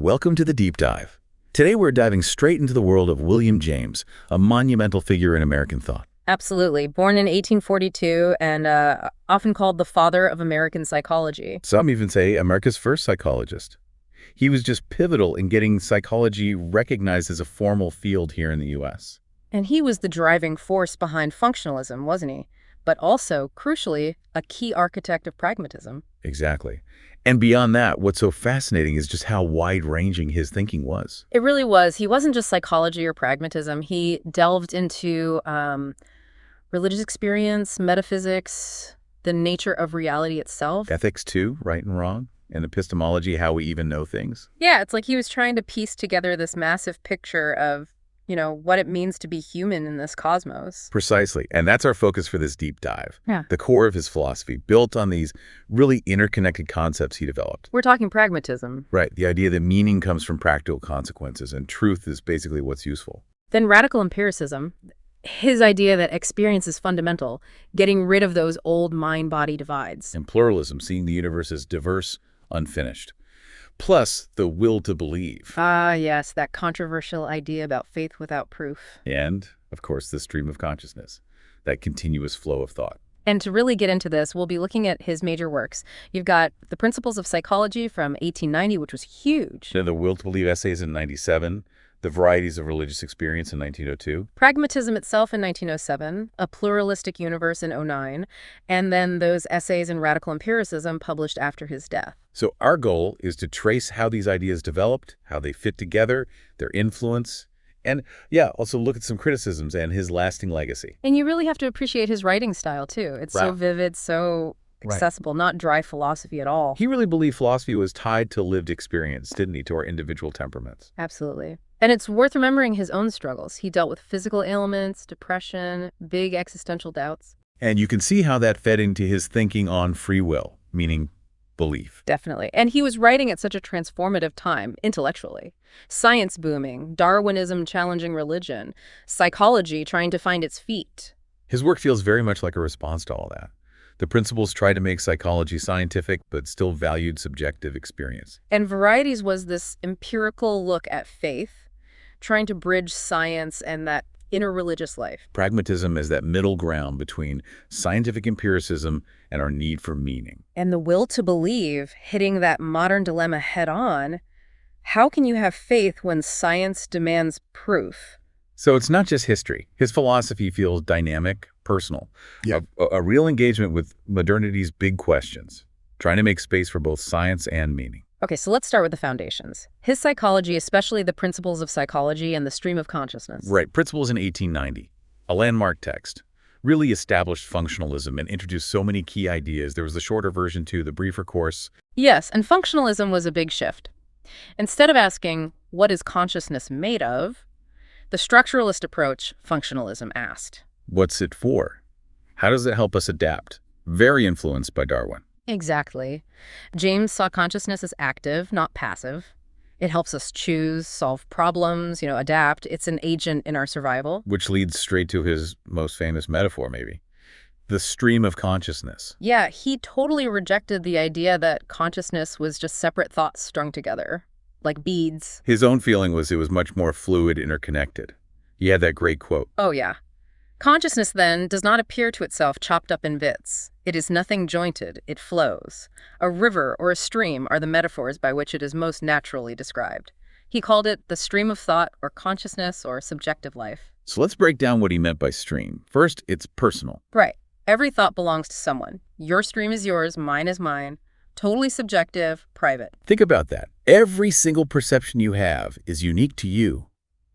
welcome to the Deep Dive. Today we're diving straight into the world of William James, a monumental figure in American thought. Absolutely. Born in 1842 and often called the father of American psychology. Some even say America's first psychologist. He was just pivotal in getting psychology recognized as a formal field here in the U.S. And he was the driving force behind functionalism, wasn't he? But also, crucially, a key architect of pragmatism. Exactly. And beyond that, what's so fascinating is just how wide-ranging his thinking was. It really was. He wasn't just psychology or pragmatism. He delved into religious experience, metaphysics, the nature of reality itself. Ethics, too, right and wrong, and epistemology, how we even know things. Yeah, it's like he was trying to piece together this massive picture of what it means to be human in this cosmos. Precisely. And that's our focus for this deep dive. Yeah. The core of his philosophy, built on these really interconnected concepts he developed. We're talking pragmatism. Right. The idea that meaning comes from practical consequences and truth is basically what's useful. Then radical empiricism, his idea that experience is fundamental, getting rid of those old mind-body divides. And pluralism, seeing the universe as diverse, unfinished. Plus, the will to believe. Ah, yes, that controversial idea about faith without proof. And, of course, the stream of consciousness, that continuous flow of thought. And to really get into this, we'll be looking at his major works. You've got The Principles of Psychology from 1890, which was huge. Then the Will to Believe essays in 97, The Varieties of Religious Experience in 1902. Pragmatism itself in 1907, A Pluralistic Universe in 2009, and then those essays in radical empiricism published after his death. So our goal is to trace how these ideas developed, how they fit together, their influence, and, also look at some criticisms and his lasting legacy. And you really have to appreciate his writing style, too. It's so vivid, so accessible, not dry philosophy at all. He really believed philosophy was tied to lived experience, didn't he, to our individual temperaments? Absolutely. And it's worth remembering his own struggles. He dealt with physical ailments, depression, big existential doubts. And you can see how that fed into his thinking on free will, meaning belief. Definitely. And he was writing at such a transformative time, intellectually. Science booming, Darwinism challenging religion, psychology trying to find its feet. His work feels very much like a response to all that. The principles tried to make psychology scientific, but still valued subjective experience. And Varieties was this empirical look at faith, trying to bridge science and that inner religious life. Pragmatism is that middle ground between scientific empiricism and our need for meaning. And the will to believe, hitting that modern dilemma head on. How can you have faith when science demands proof? So it's not just history. His philosophy feels dynamic, personal. Yeah. A real engagement with modernity's big questions, trying to make space for both science and meaning. Okay, so let's start with the foundations. His psychology, especially the Principles of Psychology and the Stream of Consciousness. Right, Principles in 1890, a landmark text, really established functionalism and introduced so many key ideas. There was the shorter version too, the briefer course. Yes, and functionalism was a big shift. Instead of asking, what is consciousness made of? The structuralist approach, functionalism, asked. What's it for? How does it help us adapt? Very influenced by Darwin. Exactly. James saw consciousness as active, not passive. It helps us choose, solve problems, adapt. It's an agent in our survival. Which leads straight to his most famous metaphor, maybe. The stream of consciousness. Yeah, he totally rejected the idea that consciousness was just separate thoughts strung together, like beads. His own feeling was it was much more fluid, interconnected. He had that great quote. Oh, yeah. Consciousness, then, does not appear to itself chopped up in bits. It is nothing jointed, it flows. A river or a stream are the metaphors by which it is most naturally described. He called it the stream of thought or consciousness or subjective life. So let's break down what he meant by stream. First, it's personal. Right. Every thought belongs to someone. Your stream is yours, mine is mine. Totally subjective, private. Think about that. Every single perception you have is unique to you.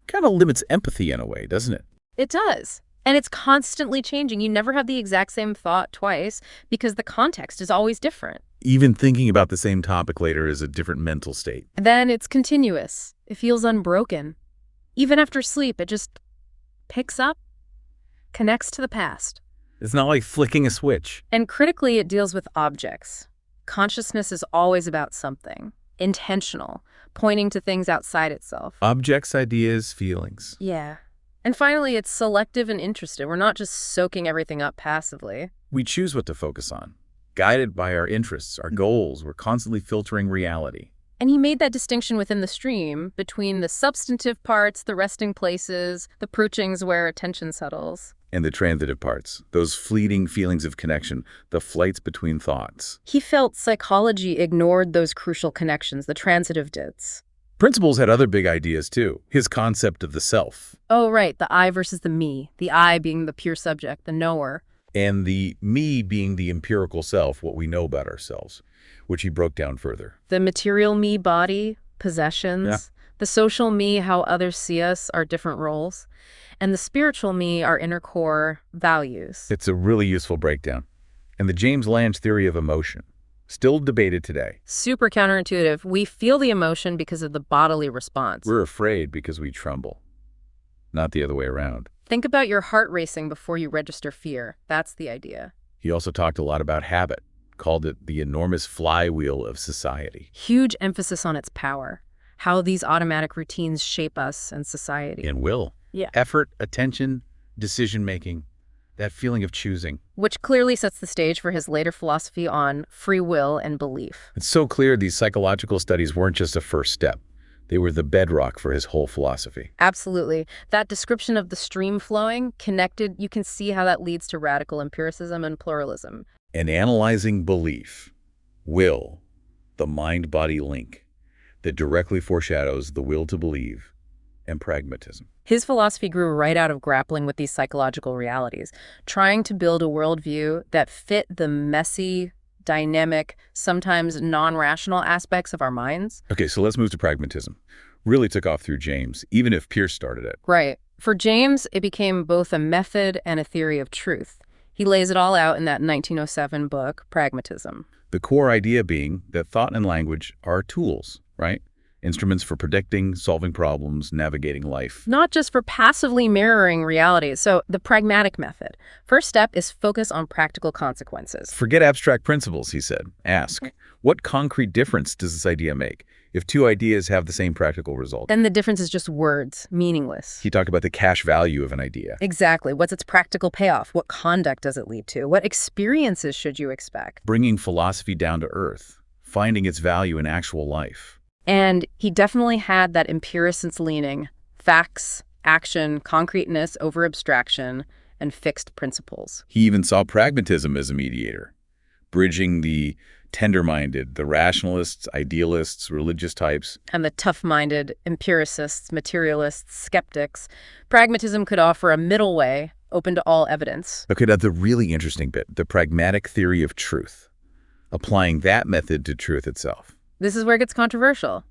Kind of limits empathy in a way, doesn't it? It does. And it's constantly changing. You never have the exact same thought twice because the context is always different. Even thinking about the same topic later is a different mental state. Then it's continuous. It feels unbroken. Even after sleep, it just picks up, connects to the past. It's not like flicking a switch. And critically, it deals with objects. Consciousness is always about something, intentional, pointing to things outside itself. Objects, ideas, feelings. Yeah. And finally, it's selective and interested. We're not just soaking everything up passively. We choose what to focus on. Guided by our interests, our goals, we're constantly filtering reality. And he made that distinction within the stream between the substantive parts, the resting places, the approachings where attention settles. And the transitive parts, those fleeting feelings of connection, the flights between thoughts. He felt psychology ignored those crucial connections, the transitive dits. Principles had other big ideas too. His concept of the self. Oh, right, the I versus the me. The I being the pure subject, the knower. And the me being the empirical self, what we know about ourselves, which he broke down further. The material me, body, possessions. Yeah. The social me, how others see us, our different roles. And the spiritual me, our inner core values. It's a really useful breakdown. And the James Lange theory of emotion, still debated today. Super counterintuitive. We feel the emotion because of the bodily response. We're afraid because we tremble, not the other way around. Think about your heart racing before you register fear. That's the idea. He also talked a lot about habit, called it the enormous flywheel of society. Huge emphasis on its power. How these automatic routines shape us and society. And will. Yeah. Effort, attention, decision-making, that feeling of choosing. Which clearly sets the stage for his later philosophy on free will and belief. It's so clear these psychological studies weren't just a first step. They were the bedrock for his whole philosophy. Absolutely. That description of the stream flowing, connected, you can see how that leads to radical empiricism and pluralism. And analyzing belief, will, the mind-body link that directly foreshadows the will to believe, and pragmatism. His philosophy grew right out of grappling with these psychological realities, trying to build a worldview that fit the messy, dynamic, sometimes non-rational aspects of our minds. Okay, so let's move to pragmatism. Really took off through James, even if Pierce started it. Right. For James, it became both a method and a theory of truth. He lays it all out in that 1907 book, Pragmatism. The core idea being that thought and language are tools, right? Instruments for predicting, solving problems, navigating life. Not just for passively mirroring reality. So the pragmatic method. First step is focus on practical consequences. Forget abstract principles, he said. Ask, what concrete difference does this idea make if two ideas have the same practical result? Then the difference is just words, meaningless. He talked about the cash value of an idea. Exactly. What's its practical payoff? What conduct does it lead to? What experiences should you expect? Bringing philosophy down to earth, finding its value in actual life. And he definitely had that empiricist leaning, facts, action, concreteness over abstraction, and fixed principles. He even saw pragmatism as a mediator, bridging the tender-minded, the rationalists, idealists, religious types. And the tough-minded, empiricists, materialists, skeptics. Pragmatism could offer a middle way, open to all evidence. Okay, now the really interesting bit, the pragmatic theory of truth, applying that method to truth itself. This is where it gets controversial.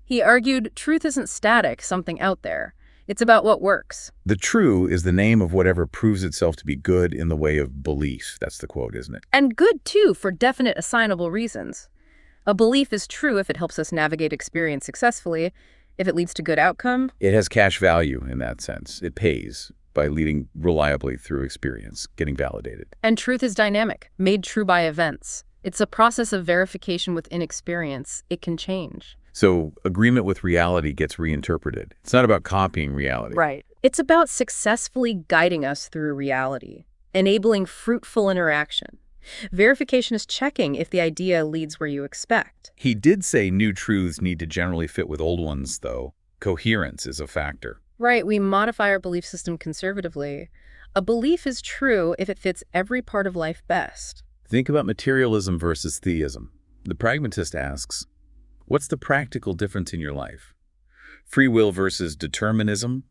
He argued truth isn't static, something out there. It's about what works. The true is the name of whatever proves itself to be good in the way of belief. That's the quote, isn't it? And good, too, for definite assignable reasons. A belief is true if it helps us navigate experience successfully, if it leads to good outcome. It has cash value in that sense. It pays by leading reliably through experience, getting validated. And truth is dynamic, made true by events. It's a process of verification within experience. It can change. So agreement with reality gets reinterpreted. It's not about copying reality. Right. It's about successfully guiding us through reality, enabling fruitful interaction. Verification is checking if the idea leads where you expect. He did say new truths need to generally fit with old ones, though. Coherence is a factor. Right. We modify our belief system conservatively. A belief is true if it fits every part of life best. Think about materialism versus theism. The pragmatist asks, what's the practical difference in your life? Free will versus determinism?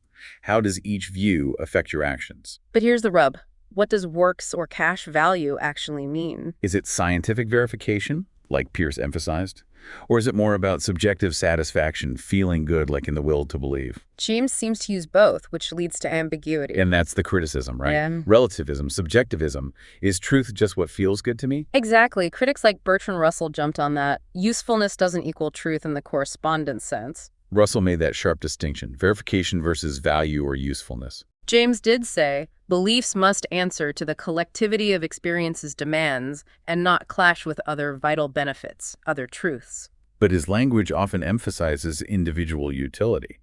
How does each view affect your actions? But here's the rub. What does works or cash value actually mean? Is it scientific verification, like Pierce emphasized? Or is it more about subjective satisfaction, feeling good like in the will to believe? James seems to use both, which leads to ambiguity. And that's the criticism, right? Yeah. Relativism, subjectivism. Is truth just what feels good to me? Exactly. Critics like Bertrand Russell jumped on that. Usefulness doesn't equal truth in the correspondence sense. Russell made that sharp distinction, verification versus value or usefulness. James did say, beliefs must answer to the collectivity of experience's demands and not clash with other vital benefits, other truths. But his language often emphasizes individual utility.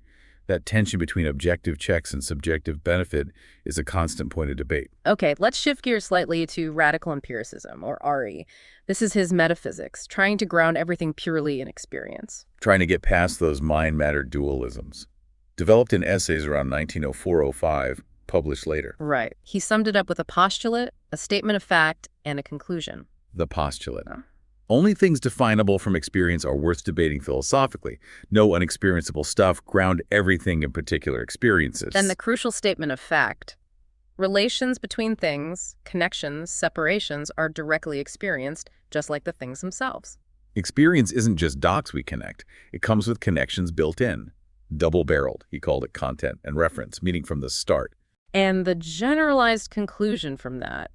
That tension between objective checks and subjective benefit is a constant point of debate. Okay, let's shift gears slightly to radical empiricism, or RE. This is his metaphysics, trying to ground everything purely in experience. Trying to get past those mind-matter dualisms. Developed in essays around 1904-05, published later. Right. He summed it up with a postulate, a statement of fact, and a conclusion. The postulate. Oh. Only things definable from experience are worth debating philosophically. No unexperienceable stuff. Ground everything in particular experiences. Then the crucial statement of fact. Relations between things, connections, separations are directly experienced, just like the things themselves. Experience isn't just dots we connect. It comes with connections built in. Double-barreled, he called it, content and reference, meaning from the start. And the generalized conclusion from that: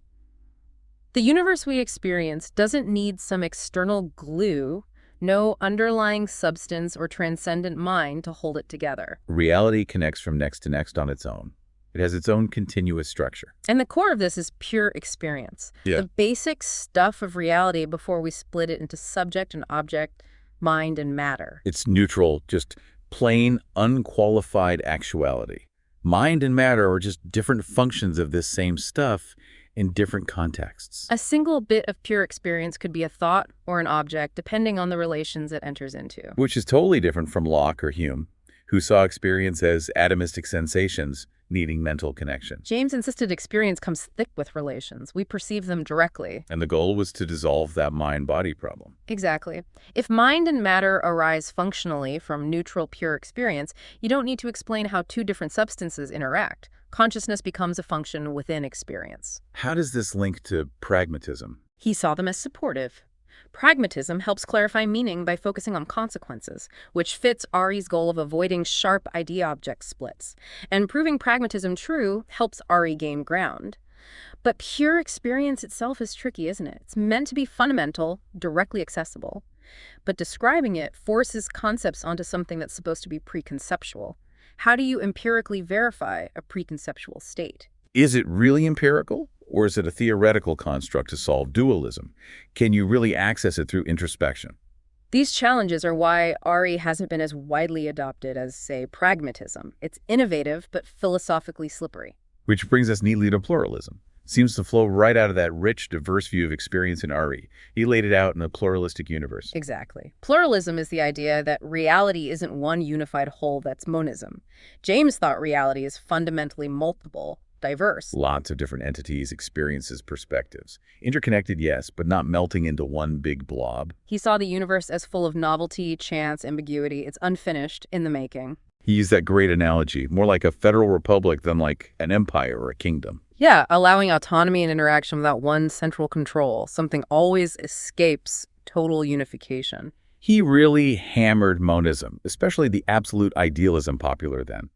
the universe we experience doesn't need some external glue, no underlying substance or transcendent mind to hold it together. Reality connects from next to next on its own. It has its own continuous structure. And the core of this is pure experience. Yeah. The basic stuff of reality before we split it into subject and object, mind and matter. It's neutral, just plain, unqualified actuality. Mind and matter are just different functions of this same stuff in different contexts. A single bit of pure experience could be a thought or an object, depending on the relations it enters into. Which is totally different from Locke or Hume, who saw experience as atomistic sensations needing mental connection. James insisted experience comes thick with relations. We perceive them directly. And the goal was to dissolve that mind-body problem. Exactly. If mind and matter arise functionally from neutral, pure experience, you don't need to explain how two different substances interact. Consciousness becomes a function within experience. How does this link to pragmatism? He saw them as supportive. Pragmatism helps clarify meaning by focusing on consequences, which fits Ari's goal of avoiding sharp idea-object splits. And proving pragmatism true helps Ari gain ground. But pure experience itself is tricky, isn't it? It's meant to be fundamental, directly accessible. But describing it forces concepts onto something that's supposed to be preconceptual. How do you empirically verify a preconceptual state? Is it really empirical? Or is it a theoretical construct to solve dualism? Can you really access it through introspection? These challenges are why Ari hasn't been as widely adopted as, say, pragmatism. It's innovative, but philosophically slippery. Which brings us neatly to pluralism. Seems to flow right out of that rich, diverse view of experience in Ari. He laid it out in a pluralistic universe. Exactly. Pluralism is the idea that reality isn't one unified whole that's monism. James thought reality is fundamentally multiple, diverse. Lots of different entities, experiences, perspectives. Interconnected, yes, but not melting into one big blob. He saw the universe as full of novelty, chance, ambiguity. It's unfinished, in the making. He used that great analogy, more like a federal republic than like an empire or a kingdom. Yeah, allowing autonomy and interaction without one central control. Something always escapes total unification. He really hammered monism, especially the absolute idealism popular then,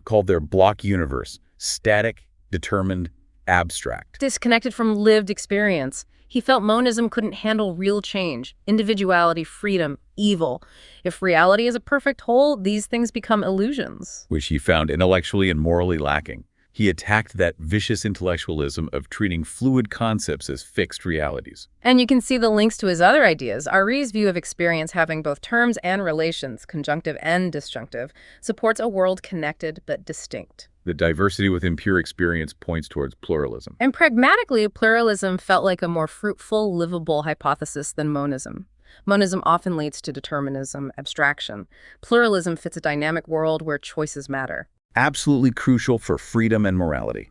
called their block universe. Static, determined, abstract. Disconnected from lived experience. He felt monism couldn't handle real change, individuality, freedom, evil. If reality is a perfect whole, these things become illusions. Which he found intellectually and morally lacking. He attacked that vicious intellectualism of treating fluid concepts as fixed realities. And you can see the links to his other ideas. Ari's view of experience having both terms and relations, conjunctive and disjunctive, supports a world connected but distinct. The diversity within pure experience points towards pluralism. And pragmatically, pluralism felt like a more fruitful, livable hypothesis than monism. Monism often leads to determinism, abstraction. Pluralism fits a dynamic world where choices matter. Absolutely crucial for freedom and morality.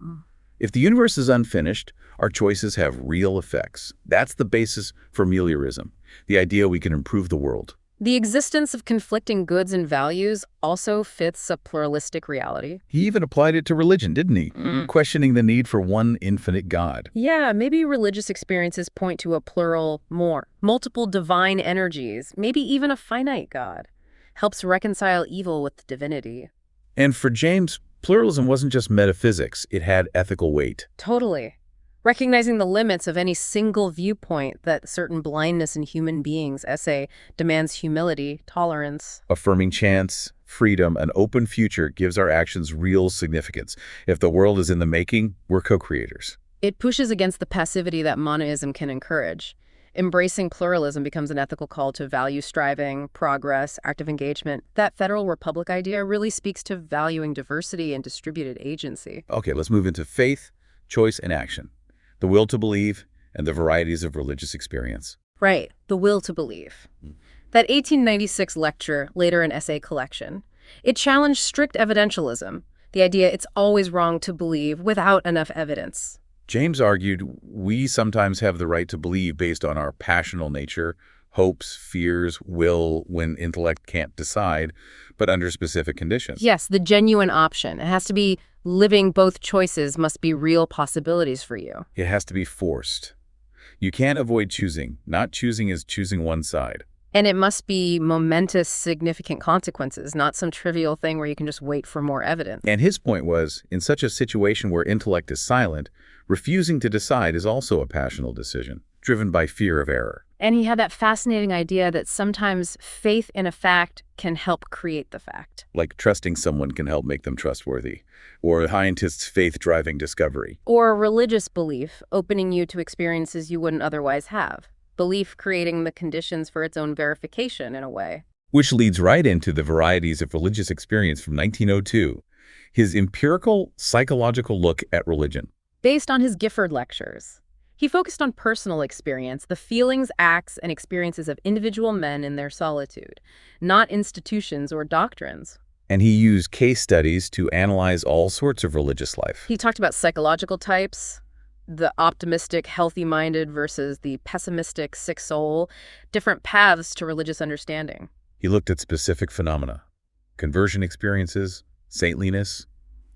If the universe is unfinished, our choices have real effects. That's the basis for meliorism, the idea we can improve the world. The existence of conflicting goods and values also fits a pluralistic reality. He even applied it to religion, didn't he? Questioning the need for one infinite God. Yeah, maybe religious experiences point to a plural, multiple divine energies, maybe even a finite God. Helps reconcile evil with divinity. And for James, pluralism wasn't just metaphysics, it had ethical weight. Totally. Recognizing the limits of any single viewpoint, that certain blindness in human beings, essay, demands humility, tolerance. Affirming chance, freedom, an open future gives our actions real significance. If the world is in the making, we're co-creators. It pushes against the passivity that monism can encourage. Embracing pluralism becomes an ethical call to value striving, progress, active engagement. That federal republic idea really speaks to valuing diversity and distributed agency. Okay, let's move into faith, choice, and action. The will to believe and the varieties of religious experience. Right, the will to believe. That 1896 lecture, later an essay collection, it challenged strict evidentialism, the idea it's always wrong to believe without enough evidence. James argued we sometimes have the right to believe based on our passional nature, hopes, fears, will, when intellect can't decide, but under specific conditions. Yes, the genuine option. It has to be living both choices must be real possibilities for you. It has to be forced. You can't avoid choosing. Not choosing is choosing one side. And it must be momentous, significant consequences, not some trivial thing where you can just wait for more evidence. And his point was, in such a situation where intellect is silent, refusing to decide is also a passional decision, driven by fear of error. And he had that fascinating idea that sometimes faith in a fact can help create the fact. Like trusting someone can help make them trustworthy, or a scientist's faith-driving discovery. Or a religious belief opening you to experiences you wouldn't otherwise have. Belief creating the conditions for its own verification in a way. Which leads right into the varieties of religious experience from 1902, his empirical, psychological look at religion. Based on his Gifford lectures, he focused on personal experience, the feelings, acts, and experiences of individual men in their solitude, not institutions or doctrines. And he used case studies to analyze all sorts of religious life. He talked about psychological types, the optimistic, healthy-minded versus the pessimistic, sick soul, different paths to religious understanding. He looked at specific phenomena, conversion experiences, saintliness,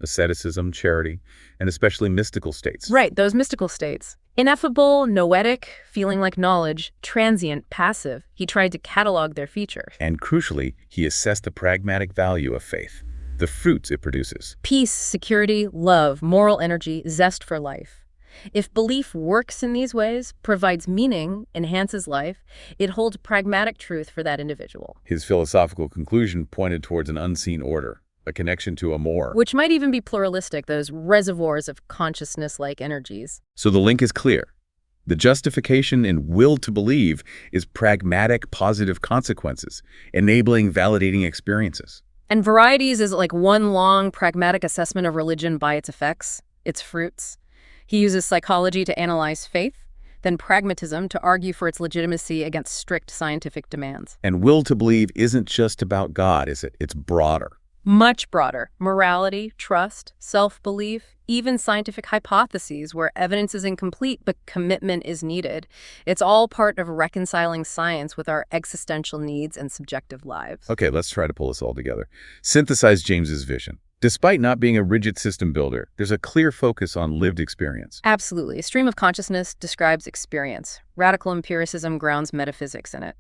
asceticism, charity, and especially mystical states. Right, those mystical states. Ineffable, noetic, feeling like knowledge, transient, passive. He tried to catalog their features. And crucially, he assessed the pragmatic value of faith, the fruits it produces. Peace, security, love, moral energy, zest for life. If belief works in these ways, provides meaning, enhances life, it holds pragmatic truth for that individual. His philosophical conclusion pointed towards an unseen order, a connection to a more. Which might even be pluralistic, those reservoirs of consciousness-like energies. So the link is clear. The justification in will to believe is pragmatic, positive consequences, enabling validating experiences. And varieties is like one long, pragmatic assessment of religion by its effects, its fruits. He uses psychology to analyze faith, then pragmatism to argue for its legitimacy against strict scientific demands. And will to believe isn't just about God, is it? It's broader. Much broader. Morality, trust, self-belief, even scientific hypotheses where evidence is incomplete but commitment is needed. It's all part of reconciling science with our existential needs and subjective lives. Okay, let's try to pull this all together. Synthesize James's vision. Despite not being a rigid system builder, there's a clear focus on lived experience. Absolutely. A stream of consciousness describes experience. Radical empiricism grounds metaphysics in it.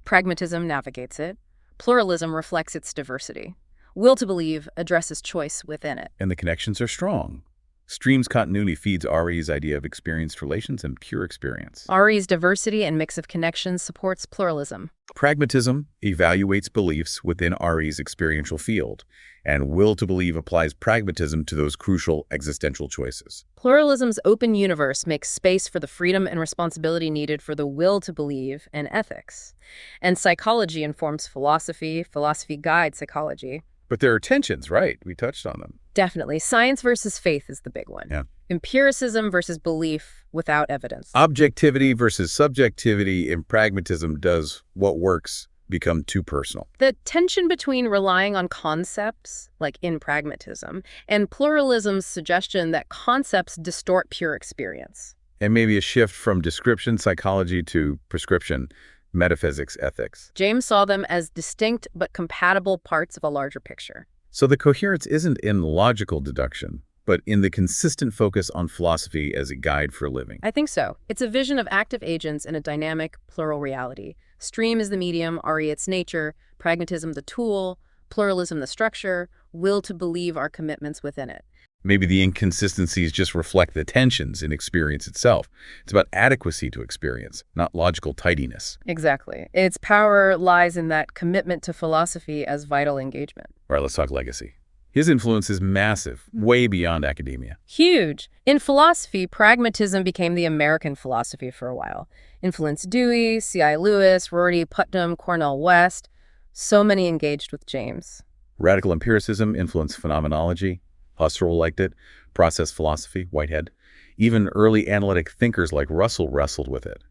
Pragmatism navigates it. Pluralism reflects its diversity. Will to believe addresses choice within it. And the connections are strong. Stream's continuity feeds RE's idea of experienced relations and pure experience. RE's diversity and mix of connections supports pluralism. Pragmatism evaluates beliefs within RE's experiential field, and will to believe applies pragmatism to those crucial existential choices. Pluralism's open universe makes space for the freedom and responsibility needed for the will to believe and ethics. And psychology informs philosophy, philosophy guides psychology. But there are tensions, right? We touched on them. Definitely. Science versus faith is the big one. Yeah. Empiricism versus belief without evidence. Objectivity versus subjectivity in pragmatism does what works become too personal. The tension between relying on concepts, like in pragmatism, and pluralism's suggestion that concepts distort pure experience. And maybe a shift from description psychology to prescription metaphysics ethics. James saw them as distinct but compatible parts of a larger picture. So the coherence isn't in logical deduction, but in the consistent focus on philosophy as a guide for living. I think so. It's a vision of active agents in a dynamic, plural reality. Stream is the medium, RE its nature, pragmatism the tool, pluralism the structure, will to believe our commitments within it. Maybe the inconsistencies just reflect the tensions in experience itself. It's about adequacy to experience, not logical tidiness. Exactly. Its power lies in that commitment to philosophy as vital engagement. All right, let's talk legacy. His influence is massive, way beyond academia. Huge. In philosophy, pragmatism became the American philosophy for a while. Influenced Dewey, C.I. Lewis, Rory Putnam, Cornel West. So many engaged with James. Radical empiricism influenced phenomenology. Husserl liked it. Process philosophy, Whitehead. Even early analytic thinkers like Russell wrestled with it.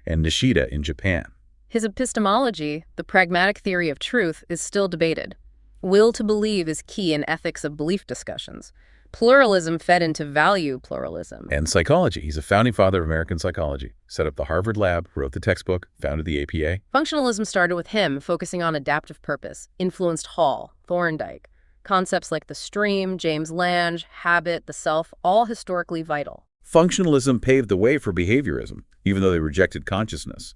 And Nishida in Japan. His epistemology, the pragmatic theory of truth, is still debated. Will to believe is key in ethics of belief discussions. Pluralism fed into value pluralism. And psychology. He's a founding father of American psychology. Set up the Harvard lab, wrote the textbook, founded the APA. Functionalism started with him, focusing on adaptive purpose, influenced Hall, Thorndike. Concepts like the stream, James Lange, habit, the self, all historically vital. Functionalism paved the way for behaviorism, even though they rejected consciousness,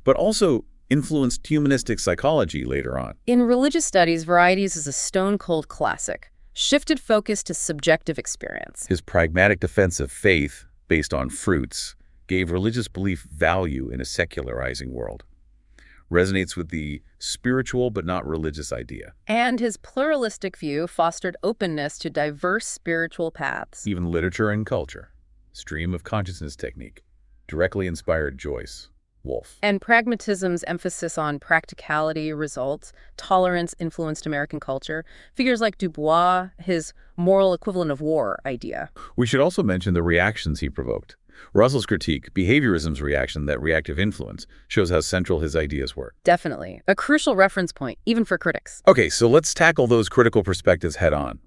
but also influenced humanistic psychology later on. In religious studies, Varieties is a stone-cold classic. Shifted focus to subjective experience. His pragmatic defense of faith, based on fruits, gave religious belief value in a secularizing world. Resonates with the spiritual but not religious idea. And his pluralistic view fostered openness to diverse spiritual paths. Even literature and culture. Stream of consciousness technique. Directly inspired Joyce, Woolf. And pragmatism's emphasis on practicality, results, tolerance influenced American culture. Figures like Dubois, his moral equivalent of war idea. We should also mention the reactions he provoked. Russell's critique, behaviorism's reaction, that reactive influence, shows how central his ideas were. Definitely. A crucial reference point, even for critics. Okay, so let's tackle those critical perspectives head on.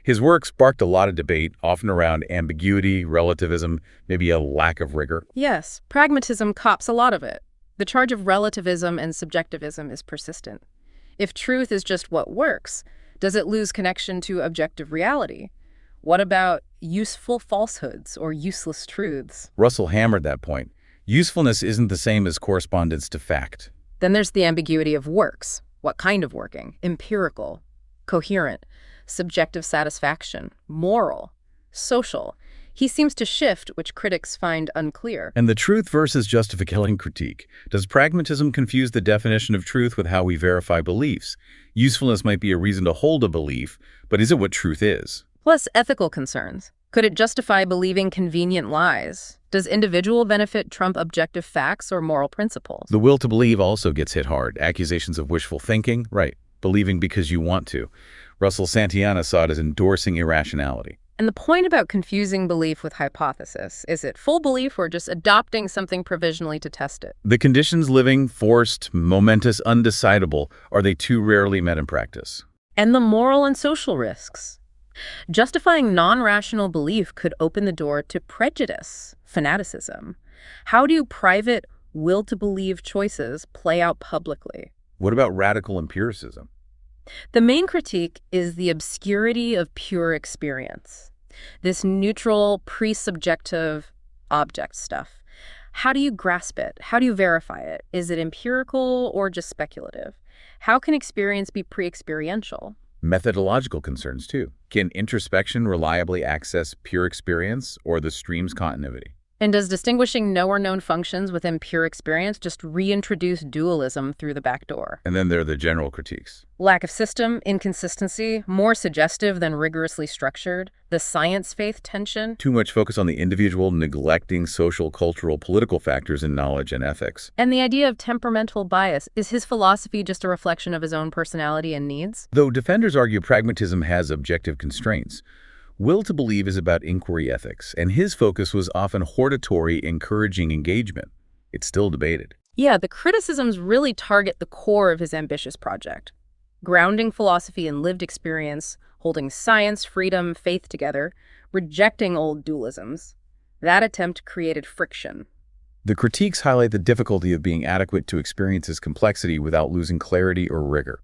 His work sparked a lot of debate, often around ambiguity, relativism, maybe a lack of rigor. Yes, pragmatism cops a lot of it. The charge of relativism and subjectivism is persistent. If truth is just what works, does it lose connection to objective reality? What about useful falsehoods or useless truths? Russell hammered that point. Usefulness isn't the same as correspondence to fact. Then there's the ambiguity of works. What kind of working? Empirical, coherent, subjective satisfaction, moral, social. He seems to shift, which critics find unclear. And the truth versus justification critique. Does pragmatism confuse the definition of truth with how we verify beliefs? Usefulness might be a reason to hold a belief, but is it what truth is? Plus ethical concerns. Could it justify believing convenient lies? Does individual benefit trump objective facts or moral principles? The will to believe also gets hit hard. Accusations of wishful thinking, right, believing because you want to. Russell Santayana saw it as endorsing irrationality. And the point about confusing belief with hypothesis, is it full belief or just adopting something provisionally to test it? The conditions living, forced, momentous, undecidable, are they too rarely met in practice? And the moral and social risks. Justifying non-rational belief could open the door to prejudice, fanaticism. How do private will-to-believe choices play out publicly? What about radical empiricism? The main critique is the obscurity of pure experience. This neutral, pre-subjective object stuff. How do you grasp it? How do you verify it? Is it empirical or just speculative? How can experience be pre-experiential? Methodological concerns, too. Can introspection reliably access pure experience or the stream's continuity? And does distinguishing knower-known functions within pure experience just reintroduce dualism through the back door? And then there are the general critiques. Lack of system, inconsistency, more suggestive than rigorously structured, the science-faith tension. Too much focus on the individual, neglecting social, cultural, political factors in knowledge and ethics. And the idea of temperamental bias. Is his philosophy just a reflection of his own personality and needs? Though defenders argue pragmatism has objective constraints, will to believe is about inquiry ethics, and his focus was often hortatory, encouraging engagement. It's still debated. Yeah, the criticisms really target the core of his ambitious project. Grounding philosophy in lived experience, holding science, freedom, faith together, rejecting old dualisms. That attempt created friction. The critiques highlight the difficulty of being adequate to experience's complexity without losing clarity or rigor.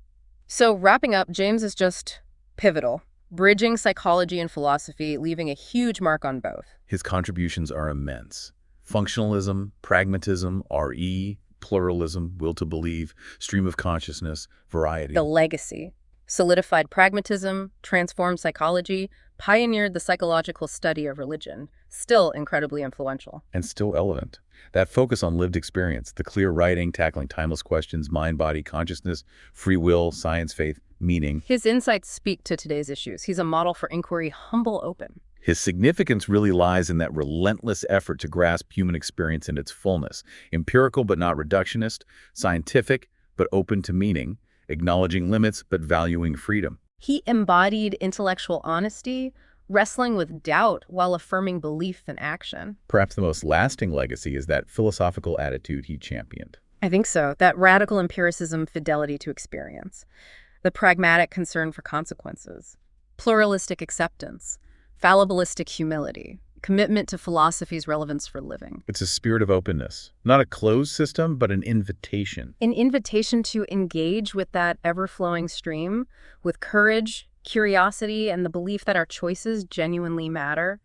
So wrapping up, James is just pivotal. Bridging psychology and philosophy, leaving a huge mark on both. His contributions are immense. Functionalism, pragmatism, RE, pluralism, will to believe, stream of consciousness, variety. The legacy. Solidified pragmatism, transformed psychology, pioneered the psychological study of religion. Still incredibly influential. And still relevant. That focus on lived experience, the clear writing, tackling timeless questions, mind, body, consciousness, free will, science, faith, meaning His insights speak to today's issues. He's a model for inquiry, humble, open. his significance really lies in that relentless effort to grasp human experience in its fullness, empirical but not reductionist, scientific but open to meaning, acknowledging limits but valuing freedom. He embodied intellectual honesty, wrestling with doubt while affirming belief and action. Perhaps the most lasting legacy is that philosophical attitude he championed. I think so. That radical empiricism, fidelity to experience, the pragmatic concern for consequences, pluralistic acceptance, fallibilistic humility, commitment to philosophy's relevance for living. It's a spirit of openness, not a closed system, but an invitation. An invitation to engage with that ever-flowing stream with courage, curiosity, and the belief that our choices genuinely matter.